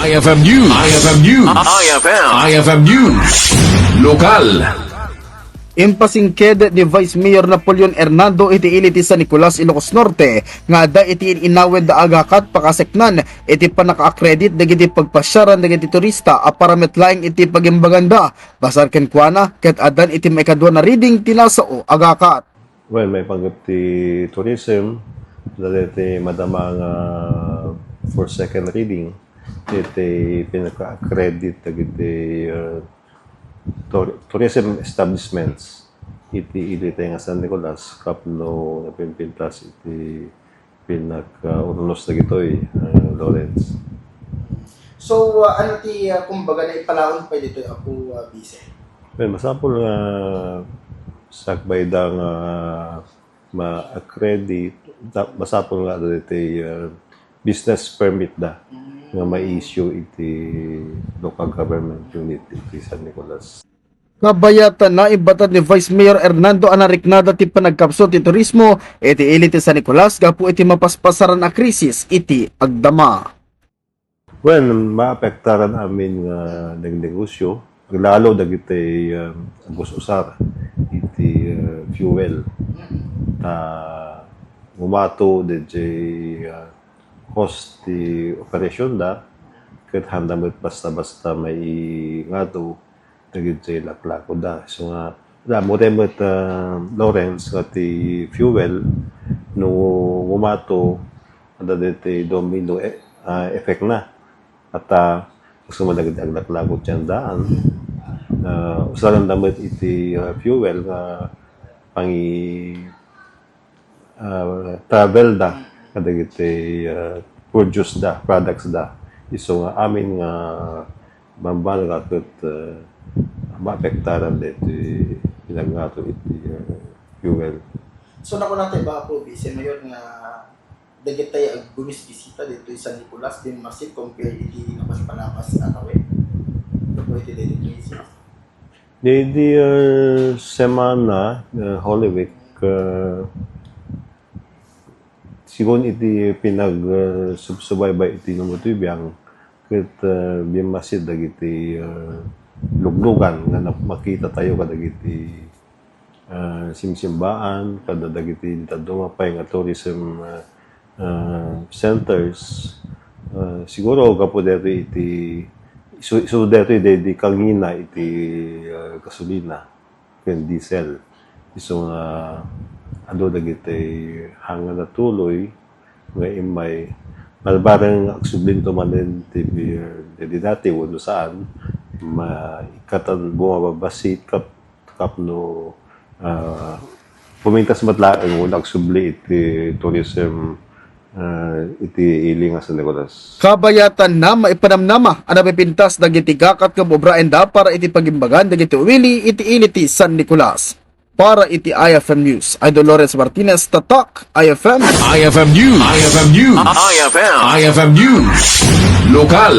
IFM News. IFM News. IFM News. Lokal. Impasingked ni Vice Mayor Napoleon Hernando iti iliti sa Nicolas, Ilocos Norte nga da iti inawed da agakat pakaseknan iti panaka-accredit dagiti pagpasyaran dagiti turista a parametlaing iti pagimbaganda basar kenkwana ket adan iti maikadwa na reading tinasao agakat. Well, may panggap ti tourism dati madama nga for second reading iti pinaka-accredit dagiti tourism establishments iti nga San Nicolas kapno napimpintas iti pinaka-urnos na gitoy Lawrence. So ano ti kumbaga na ipalaon pa dito ako bise? Well, masapol nga sakbay da nga ma-accredit masapol nga dati business permit da nga ma-issue iti local government unit iti San Nicolas. Nabayatan na ibatad ni Vice Mayor Hernando anariknada ti panagkapso ti turismo iti iliti sa Nicolas gapu iti mapaspasaran a krisis iti agdama. Well, maapektaran amin nga negosyo lalo dagiti agos-usar iti fuel umato DJ cost ti operasyon da ket handamot basta-basta may ngato dagiti laklako da. So nga mo Lawrence nga ti fuel no umato ada diti domino effect na at sumadag ang laklako tiyan daan usalan damot iti fuel nga pangi travel da kadagiti produce da products da iso nga amin nga mambalgat ket maapektaran diti pinaggato iti fuel. So nako natin ba po Vice Mayor nga dagitay ag bumisbisita dito sa Nicolas din masid compare iti napas-palapas na tawe. Ito iti dito Di semana Holy Week sigon iti pinag-subsubaybay iti numutubiyang ket bimasid dagiti luglugan nga makita tayo kadagiti simsimbaan kada dagiti dumapay nga tourism centers siguro kapo deti iti so deti di kangina iti gasolina ken diesel iso nga ado dagiti hanga na tuloy nga imay malbarang agsublinto manen ti dati wano saan maikatan bumababasit kapno pumintas matlaang wala agsubli iti tourism iti ili nga San Nicolas. Kabayatan na maipanamnama ang napipintas dagiti gakat kabobraen da para iti pagimbagan dagiti uwili iti iliti San Nicolas. Para iti IFM News, Idol Lawrence Martinez, Tatak, IFM. IFM News. IFM News. IFM News. Lokal.